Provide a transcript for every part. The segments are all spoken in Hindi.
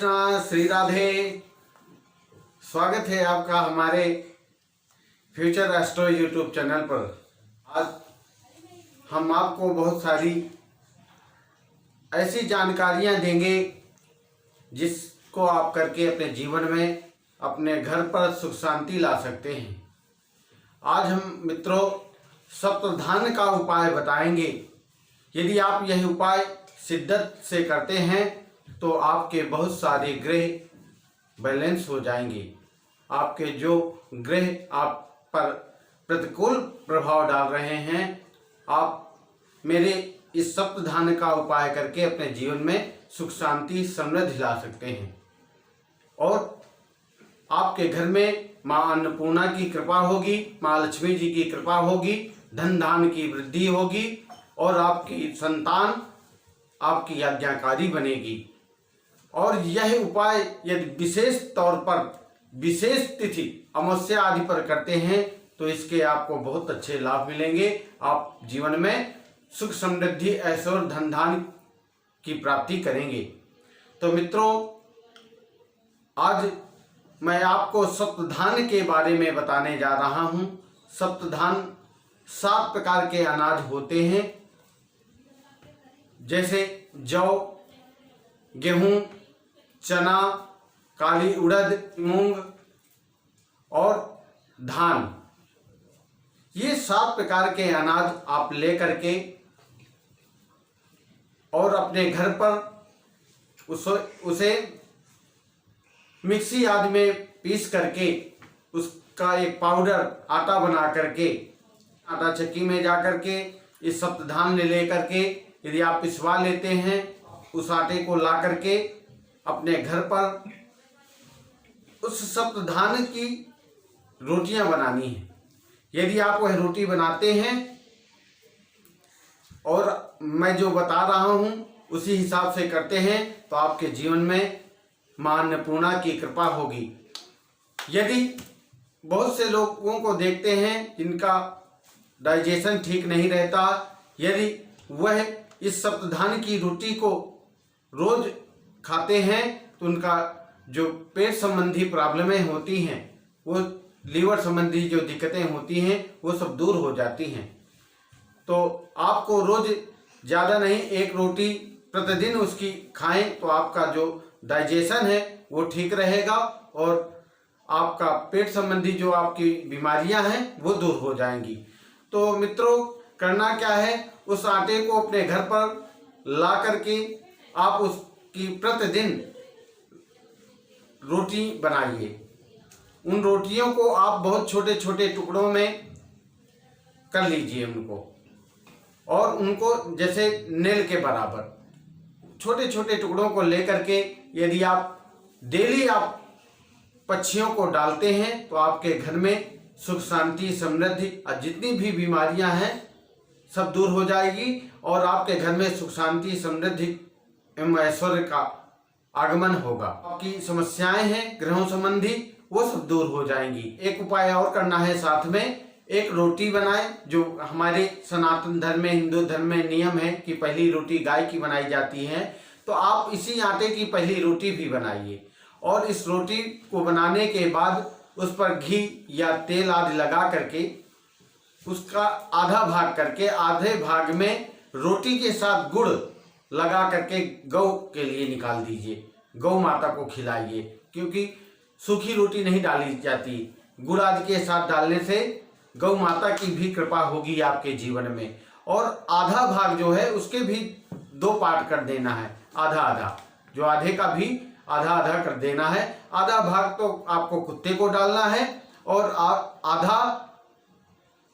कृष्णा, श्री राधे। स्वागत है आपका हमारे फ्यूचर एस्ट्रो यूट्यूब चैनल पर। आज हम आपको बहुत सारी ऐसी जानकारियां देंगे जिसको आप करके अपने जीवन में अपने घर पर सुख शांति ला सकते हैं। आज हम मित्रों सप्तधान का उपाय बताएंगे। यदि आप यह उपाय शिद्दत से करते हैं तो आपके बहुत सारे ग्रह बैलेंस हो जाएंगे। आपके जो ग्रह आप पर प्रतिकूल प्रभाव डाल रहे हैं, आप मेरे इस सप्तधान का उपाय करके अपने जीवन में सुख शांति समृद्धि ला सकते हैं और आपके घर में माँ अन्नपूर्णा की कृपा होगी, माँ लक्ष्मी जी की कृपा होगी, धन धान की वृद्धि होगी और आपकी संतान आपकी आज्ञाकारी बनेगी। और यह उपाय यदि विशेष तौर पर विशेष तिथि अमावस्या आदि पर करते हैं तो इसके आपको बहुत अच्छे लाभ मिलेंगे। आप जीवन में सुख समृद्धि ऐश्वर्य धन धान की प्राप्ति करेंगे। तो मित्रों, आज मैं आपको सप्तधान के बारे में बताने जा रहा हूं। सप्तधान 7 प्रकार के अनाज होते हैं, जैसे जौ, गेहूं, चना, काली उड़द, मूंग और धान। ये 7 प्रकार के अनाज आप ले करके और अपने घर पर उसे मिक्सी आदि में पीस करके उसका एक पाउडर आटा बना करके आटा चक्की में जा करके इस सप्तधान ले करके यदि आप पिसवा लेते हैं, उस आटे को ला करके अपने घर पर उस सप्तधान की रोटियां बनानी है। यदि आप वह रोटी बनाते हैं और मैं जो बता रहा हूं उसी हिसाब से करते हैं तो आपके जीवन में मां अन्नपूर्णा की कृपा होगी। यदि बहुत से लोगों को देखते हैं जिनका डाइजेशन ठीक नहीं रहता, यदि वह इस सप्तधान की रोटी को रोज खाते हैं तो उनका जो पेट संबंधी प्रॉब्लमें होती हैं, वो लीवर संबंधी जो दिक्कतें होती हैं वो सब दूर हो जाती हैं। तो आपको रोज ज़्यादा नहीं, एक रोटी प्रतिदिन उसकी खाएं तो आपका जो डाइजेशन है वो ठीक रहेगा और आपका पेट संबंधी जो आपकी बीमारियां हैं वो दूर हो जाएंगी। तो मित्रों, करना क्या है, उस आटे को अपने घर पर ला करके आप उसकी प्रतिदिन रोटी बनाइए। उन रोटियों को आप बहुत छोटे छोटे टुकड़ों में कर लीजिए उनको, और उनको जैसे नेल के बराबर छोटे छोटे टुकड़ों को लेकर के यदि आप डेली आप पक्षियों को डालते हैं तो आपके घर में सुख शांति समृद्धि और जितनी भी बीमारियां हैं सब दूर हो जाएगी और आपके घर में सुख शांति समृद्धि एवं ऐश्वर्य का आगमन होगा। आपकी समस्याएं हैं ग्रहों संबंधी वो सब दूर हो जाएंगी। एक उपाय और करना है, साथ में एक रोटी बनाएं। जो हमारे सनातन धर्म में, हिंदू धर्म में नियम है कि पहली रोटी गाय की बनाई जाती है, तो आप इसी आटे की पहली रोटी भी बनाइए और इस रोटी को बनाने के बाद उस पर घी या तेल आदि लगा करके उसका आधा भाग करके आधे भाग में रोटी के साथ गुड़ लगा करके गौ के लिए निकाल दीजिए, गौ माता को खिलाइए, क्योंकि सूखी रोटी नहीं डाली जाती। गुड़ आदि के साथ डालने से गौ माता की भी कृपा होगी आपके जीवन में। और आधा भाग जो है उसके भी 2 पार्ट कर देना है, आधा आधा, जो आधे का भी आधा आधा कर देना है। आधा भाग तो आपको कुत्ते को डालना है और आधा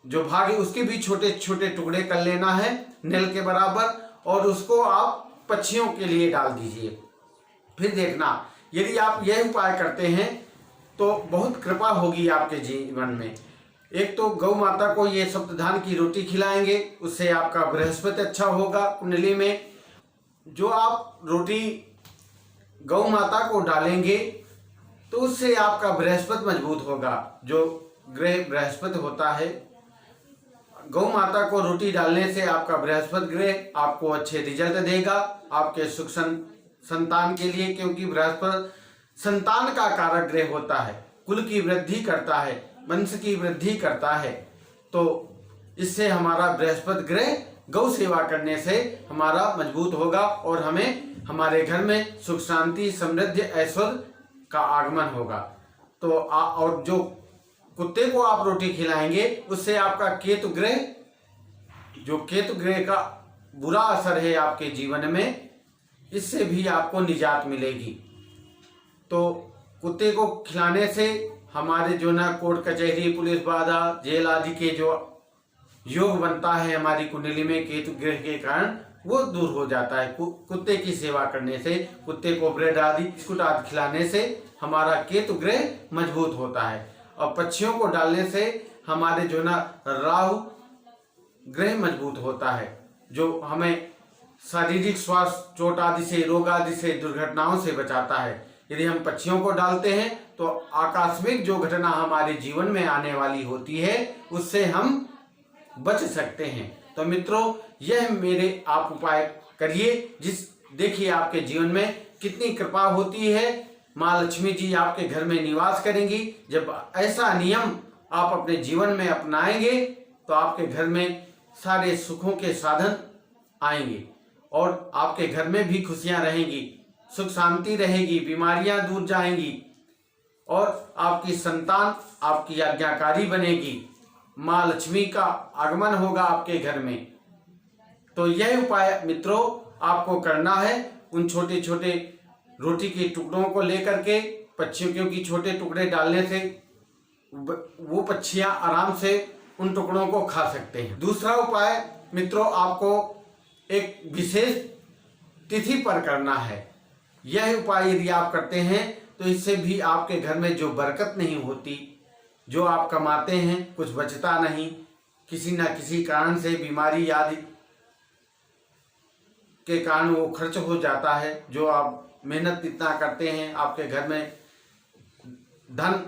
जो भाग है उसके भी छोटे छोटे टुकड़े कर लेना है नेल के बराबर, और उसको आप पक्षियों के लिए डाल दीजिए। फिर देखना, यदि आप यह उपाय करते हैं तो बहुत कृपा होगी आपके जीवन में। एक तो गौ माता को ये सप्तधान की रोटी खिलाएंगे, उससे आपका बृहस्पति अच्छा होगा कुंडली में। जो आप रोटी गौ माता को डालेंगे तो उससे आपका बृहस्पति मजबूत होगा। जो ग्रह बृहस्पति होता है, गौ माता को रोटी डालने से आपका बृहस्पति ग्रह आपको अच्छे रिजल्ट देगा, आपके सुख संतान के लिए, क्योंकि बृहस्पति संतान का कारक ग्रह होता है, कुल की वृद्धि करता है, वंश की वृद्धि करता है। तो इससे हमारा बृहस्पति ग्रह गौ सेवा करने से हमारा मजबूत होगा और हमें हमारे घर में सुख शांति समृद्धि ऐश्वर्य का आगमन होगा। तो और जो कुत्ते को आप रोटी खिलाएंगे उससे आपका केतु ग्रह, जो केतु ग्रह का बुरा असर है आपके जीवन में, इससे भी आपको निजात मिलेगी। तो कुत्ते को खिलाने से हमारे जो ना कोर्ट कचहरी पुलिस बाधा जेल आदि के जो योग बनता है हमारी कुंडली में केतु ग्रह के कारण, वो दूर हो जाता है। कुत्ते की सेवा करने से, कुत्ते को ब्रेड आदि बिस्कुट आदि खिलाने से हमारा केतु ग्रह मजबूत होता है। और पक्षियों को डालने से हमारे जो ना राहु ग्रह मजबूत होता है, जो हमें शारीरिक स्वास्थ्य चोट आदि से, रोग आदि से, दुर्घटनाओं से बचाता है। यदि हम पक्षियों को डालते हैं तो आकस्मिक जो घटना हमारे जीवन में आने वाली होती है उससे हम बच सकते हैं। तो मित्रों, यह मेरे आप उपाय करिए, देखिए आपके जीवन में कितनी कृपा होती है। माँ लक्ष्मी जी आपके घर में निवास करेंगी। जब ऐसा नियम आप अपने जीवन में अपनाएंगे तो आपके घर में सारे सुखों के साधन आएंगे और आपके घर में भी खुशियां रहेंगी, सुख शांति रहेगी, बीमारियां दूर जाएंगी और आपकी संतान आपकी आज्ञाकारी बनेगी। माँ लक्ष्मी का आगमन होगा आपके घर में। तो यह उपाय मित्रों आपको करना है। उन छोटे छोटे रोटी के टुकड़ों को लेकर के पक्षियों, क्योंकि छोटे टुकड़े डालने से वो पक्षियां आराम से उन टुकड़ों को खा सकते हैं। दूसरा उपाय मित्रों आपको एक विशेष तिथि पर करना है। यह उपाय यदि आप करते हैं तो इससे भी आपके घर में जो बरकत नहीं होती, जो आप कमाते हैं कुछ बचता नहीं, किसी न किसी कारण से बीमारी आदि के कारण वो खर्च हो जाता है, जो आप मेहनत इतना करते हैं आपके घर में धन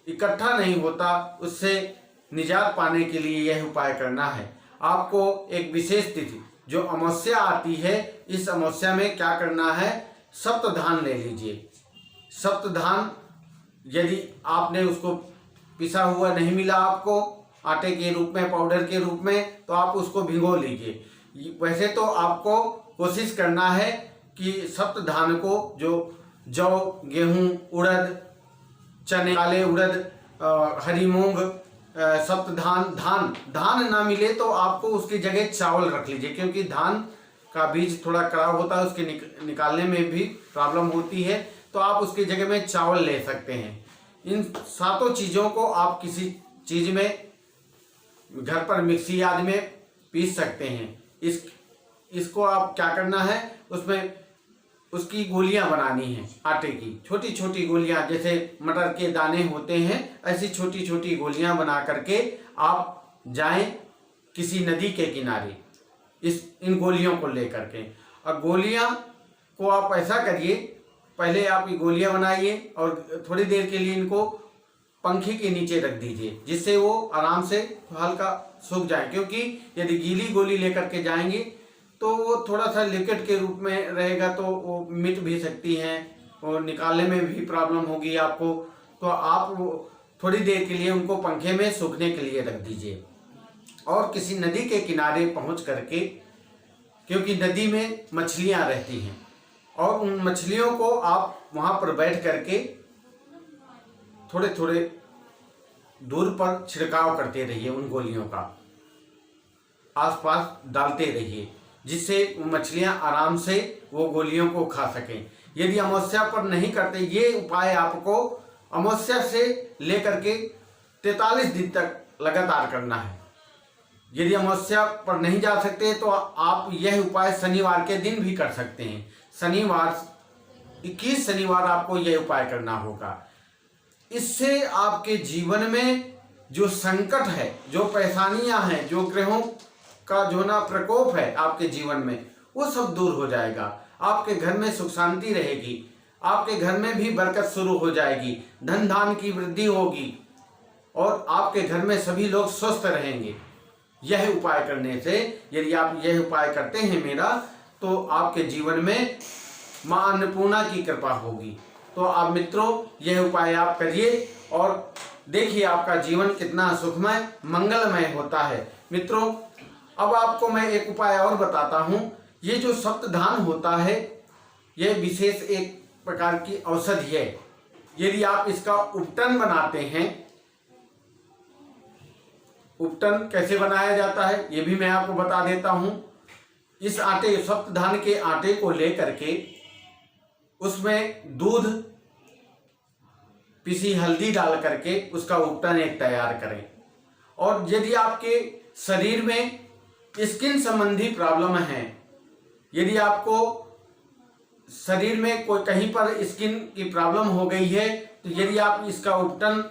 इकट्ठा नहीं होता, उससे निजात पाने के लिए यह उपाय करना है। आपको एक विशेष तिथि जो अमावस्या आती है, इस अमावस्या में क्या करना है, सप्तधान ले लीजिए। सप्तधान यदि आपने उसको पिसा हुआ नहीं मिला आपको आटे के रूप में, पाउडर के रूप में, तो आप उसको भिगो लीजिए। वैसे तो आपको कोशिश करना है कि सप्तधान को, जो जौ, गेहूं, उड़द, चने, काले उड़द, हरी मूंग, सप्तधान, धान ना मिले तो आपको उसकी जगह चावल रख लीजिए, क्योंकि धान का बीज थोड़ा कड़ा होता है, उसके निकालने में भी प्रॉब्लम होती है, तो आप उसकी जगह में चावल ले सकते हैं। इन सातों चीज़ों को आप किसी चीज़ में घर पर मिक्सी आदि में पीस सकते हैं। इसको आप क्या करना है, उसमें उसकी गोलियां बनानी हैं आटे की, छोटी छोटी गोलियां, जैसे मटर के दाने होते हैं ऐसी छोटी छोटी गोलियां बना करके आप जाएं किसी नदी के किनारे इन गोलियों को लेकर के। और गोलियां को आप ऐसा करिए, पहले आप ये गोलियां बनाइए और थोड़ी देर के लिए इनको पंखे के नीचे रख दीजिए, जिससे वो आराम से हल्का सूख जाए, क्योंकि यदि गीली गोली लेकर के जाएंगे तो वो थोड़ा सा लिक्विड के रूप में रहेगा, तो वो मिट भी सकती हैं और निकालने में भी प्रॉब्लम होगी आपको। तो आप वो थोड़ी देर के लिए उनको पंखे में सूखने के लिए रख दीजिए और किसी नदी के किनारे पहुंच करके, क्योंकि नदी में मछलियां रहती हैं, और उन मछलियों को आप वहां पर बैठ करके थोड़े थोड़े दूर पर छिड़काव करते रहिए, उन गोलियों का आसपास डालते रहिए, जिससे मछलियां आराम से वो गोलियों को खा सकें। यदि अमावस्या पर नहीं करते, ये उपाय आपको अमावस्या से लेकर के 43 दिन तक लगातार करना है। यदि अमावस्या पर नहीं जा सकते तो आप यह उपाय शनिवार के दिन भी कर सकते हैं। शनिवार 21 शनिवार आपको यह उपाय करना होगा। इससे आपके जीवन में जो संकट है, जो परेशानियां हैं, जो ग्रहों का जो ना प्रकोप है आपके जीवन में, वो सब दूर हो जाएगा। आपके घर में सुख शांति रहेगी, आपके घर में भी बरकत शुरू हो जाएगी, धन धान की वृद्धि होगी और आपके घर में सभी लोग स्वस्थ रहेंगे। यह उपाय करने से, यदि आप यह उपाय करते हैं मेरा, तो आपके जीवन में माँ अन्नपूर्णा की कृपा होगी। तो आप मित्रों यह उपाय आप करिए और देखिए आपका जीवन कितना सुखमय मंगलमय होता है। मित्रों अब आपको मैं एक उपाय और बताता हूँ। ये जो सप्तधान होता है यह विशेष एक प्रकार की औषधि है। यदि आप इसका उपटन बनाते हैं, उपटन कैसे बनाया जाता है ये भी मैं आपको बता देता हूँ। इस आटे सप्तधान के आटे को लेकर के उसमें दूध, पिसी हल्दी डाल करके उसका उपटन एक तैयार करें। और यदि आपके शरीर में स्किन संबंधी प्रॉब्लम है, यदि आपको शरीर में कोई कहीं पर स्किन की प्रॉब्लम हो गई है, तो यदि आप इसका उपटन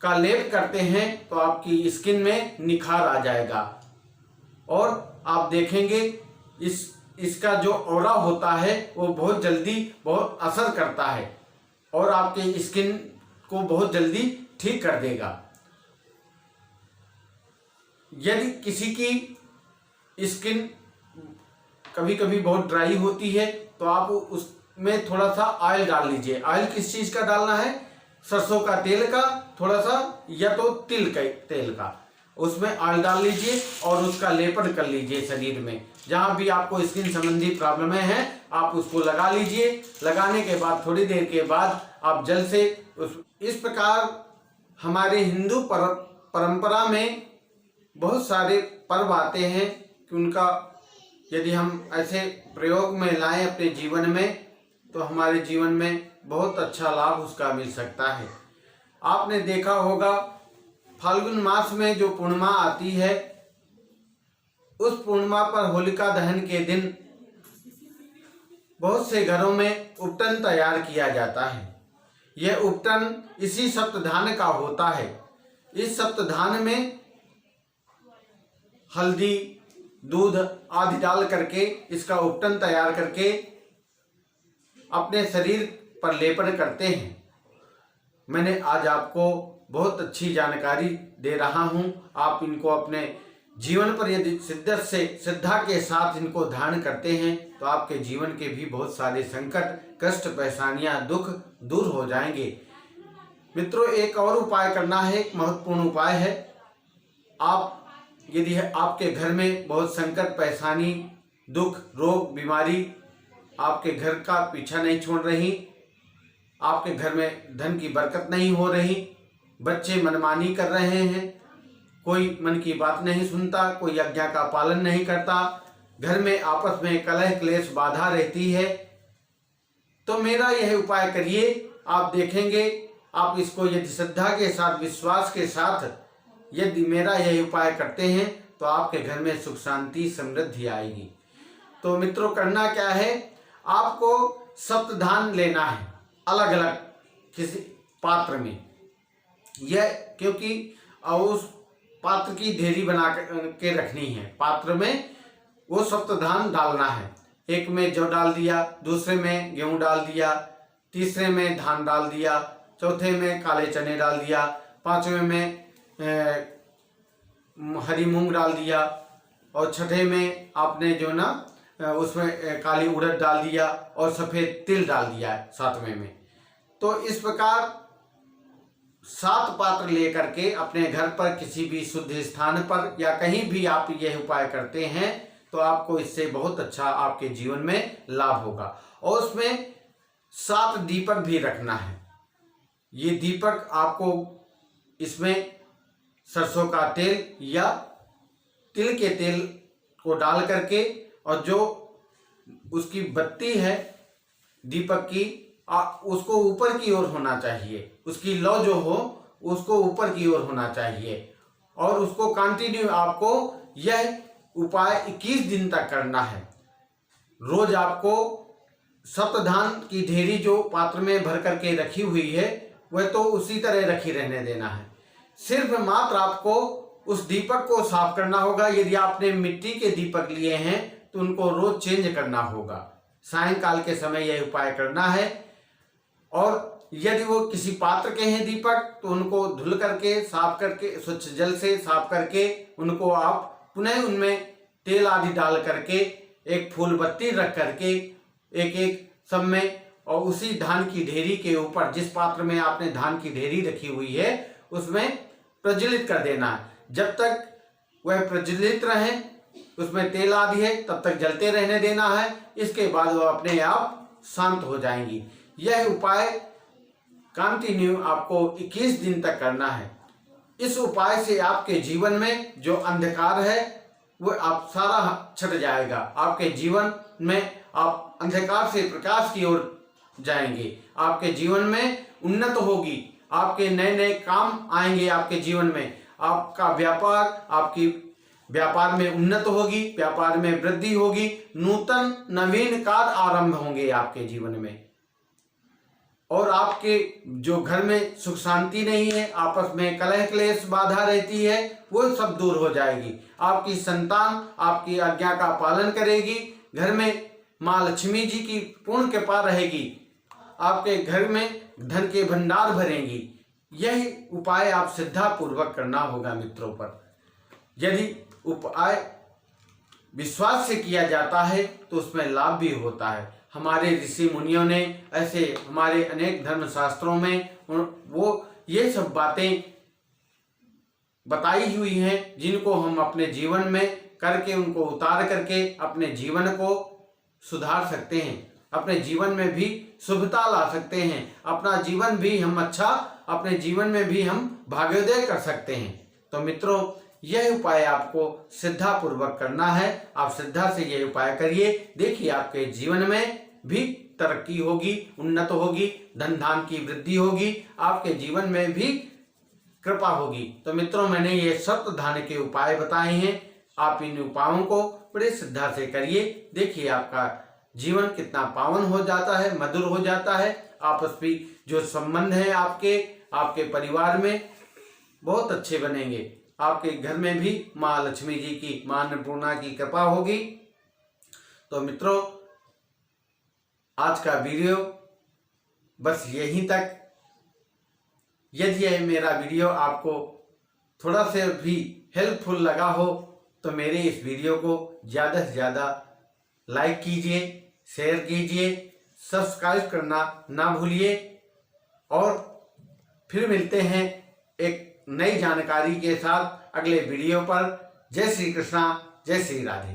का लेप करते हैं तो आपकी स्किन में निखार आ जाएगा और आप देखेंगे इसका जो ऑरा होता है वो बहुत जल्दी बहुत असर करता है और आपके स्किन को बहुत जल्दी ठीक कर देगा। यदि किसी की स्किन कभी कभी बहुत ड्राई होती है तो आप उसमें थोड़ा सा ऑयल डाल लीजिए। ऑयल किस चीज़ का डालना है? सरसों का तेल का थोड़ा सा या तो तिल का तेल का, उसमें ऑयल डाल लीजिए और उसका लेपन कर लीजिए शरीर में। जहाँ भी आपको स्किन संबंधी प्रॉब्लमें हैं आप उसको लगा लीजिए। लगाने के बाद थोड़ी देर के बाद आप जल से इस प्रकार हमारे हिंदू परंपरा में बहुत सारे पर्व आते हैं कि उनका यदि हम ऐसे प्रयोग में लाएं अपने जीवन में तो हमारे जीवन में बहुत अच्छा लाभ उसका मिल सकता है। आपने देखा होगा फाल्गुन मास में जो पूर्णिमा आती है, उस पूर्णिमा पर होलिका दहन के दिन बहुत से घरों में उपटन तैयार किया जाता है। यह उपटन इसी सप्तधान का होता है। इस सप्तधान में हल्दी, दूध आदि डाल करके इसका उपटन तैयार करके अपने शरीर पर लेपन करते हैं। मैंने आज आपको बहुत अच्छी जानकारी दे रहा हूं। आप इनको अपने जीवन पर यदि शिद्दत से श्रद्धा के साथ इनको धारण करते हैं तो आपके जीवन के भी बहुत सारे संकट, कष्ट, परेशानियां, दुख दूर हो जाएंगे। मित्रों एक और उपाय करना है, एक महत्वपूर्ण उपाय है। आप यदि आपके घर में बहुत संकट, परेशानी, दुख, रोग, बीमारी आपके घर का पीछा नहीं छोड़ रही, आपके घर में धन की बरकत नहीं हो रही, बच्चे मनमानी कर रहे हैं, कोई मन की बात नहीं सुनता, कोई आज्ञा का पालन नहीं करता, घर में आपस में कलह क्लेश बाधा रहती है, तो मेरा यह उपाय करिए। आप देखेंगे आप इसको यदि श्रद्धा के साथ, विश्वास के साथ यदि मेरा यह उपाय करते हैं तो आपके घर में सुख शांति समृद्धि आएगी। तो मित्रों करना क्या है, आपको सप्तधान लेना है अलग अलग किसी पात्र में। यह क्योंकि उस पात्र की ढेरी बना के रखनी है, पात्र में वो सप्तधान डालना है। एक में जौ डाल दिया, दूसरे में गेहूं डाल दिया, तीसरे में धान डाल दिया, चौथे में काले चने डाल दिया, पांचवें में हरी मूंग डाल दिया और छठे में आपने जो ना उसमें काली उड़द डाल दिया और सफ़ेद तिल डाल दिया है सातवें में। तो इस प्रकार 7 पात्र लेकर के अपने घर पर किसी भी शुद्ध स्थान पर या कहीं भी आप यह उपाय करते हैं तो आपको इससे बहुत अच्छा आपके जीवन में लाभ होगा। और उसमें 7 दीपक भी रखना है। ये दीपक आपको इसमें सरसों का तेल या तिल के तेल को डाल करके और जो उसकी बत्ती है दीपक की उसको ऊपर की ओर होना चाहिए, उसकी लौ जो हो उसको ऊपर की ओर होना चाहिए और उसको कंटिन्यू आपको यह उपाय 21 दिन तक करना है। रोज आपको सप्तधान की ढेरी जो पात्र में भर करके रखी हुई है वह तो उसी तरह रखी रहने देना है। सिर्फ मात्र आपको उस दीपक को साफ करना होगा। यदि आपने मिट्टी के दीपक लिए हैं तो उनको रोज चेंज करना होगा। सायंकाल के समय यह उपाय करना है। और यदि वो किसी पात्र के हैं दीपक तो उनको धुल करके साफ करके स्वच्छ जल से साफ करके उनको आप पुनः उनमें तेल आदि डाल करके एक फूल बत्ती रख करके एक सब में, और उसी धान की ढेरी के ऊपर, जिस पात्र में आपने धान की ढेरी रखी हुई है, उसमें प्रज्वलित कर देना है। जब तक वह प्रज्वलित रहे, उसमें तेल आदि है, तब तक जलते रहने देना है। इसके बाद वह अपने आप शांत हो जाएंगी। यह उपाय कंटिन्यू आपको 21 दिन तक करना है। इस उपाय से आपके जीवन में जो अंधकार है वो आप सारा छट जाएगा। आपके जीवन में आप अंधकार से प्रकाश की ओर जाएंगे। आपके जीवन में उन्नत होगी, आपके नए नए काम आएंगे आपके जीवन में। आपका व्यापार, आपकी व्यापार में उन्नत होगी, व्यापार में वृद्धि होगी, नूतन नवीन कार्य आरंभ होंगे आपके जीवन में। और आपके जो घर में सुख शांति नहीं है, आपस में कलह क्लेश बाधा रहती है, वो सब दूर हो जाएगी। आपकी संतान आपकी आज्ञा का पालन करेगी। घर में माँ लक्ष्मी जी की पूर्ण कृपा रहेगी। आपके घर में धन के भंडार भरेंगी। यही उपाय आप श्रद्धा पूर्वक करना होगा मित्रों पर। यदि उपाय विश्वास से किया जाता है तो उसमें लाभ भी होता है। हमारे ऋषि मुनियों ने ऐसे हमारे अनेक धर्म शास्त्रों में वो ये सब बातें बताई हुई हैं, जिनको हम अपने जीवन में करके, उनको उतार करके अपने जीवन को सुधार सकते हैं, अपने जीवन में भी शुभता ला सकते हैं, अपना जीवन भी हम अच्छा, अपने जीवन में भी हम भाग्योदय कर सकते हैं। तो मित्रों, यह उपाय आपको श्रद्धा पूर्वक करना है। आप श्रद्धा से यह उपाय करिए, देखिए आपके जीवन में भी तरक्की होगी, उन्नत होगी, धन धान की वृद्धि होगी, आपके जीवन में भी कृपा होगी। तो मित्रों, मैंने ये सप्त धान के उपाय बताए हैं। आप इन उपायों को बड़ी श्रद्धा से करिए, देखिए आपका जीवन कितना पावन हो जाता है, मधुर हो जाता है। आपस में जो संबंध है आपके परिवार में बहुत अच्छे बनेंगे। आपके घर में भी माँ लक्ष्मी जी की, माँ अन्नपूर्णा की कृपा होगी। तो मित्रों, आज का वीडियो बस यहीं तक। यदि यह मेरा वीडियो आपको थोड़ा से भी हेल्पफुल लगा हो तो मेरे इस वीडियो को ज़्यादा से ज़्यादा लाइक कीजिए, शेयर कीजिए, सब्सक्राइब करना ना भूलिए। और फिर मिलते हैं एक नई जानकारी के साथ अगले वीडियो पर। जय श्री कृष्णा, जय श्री राधे।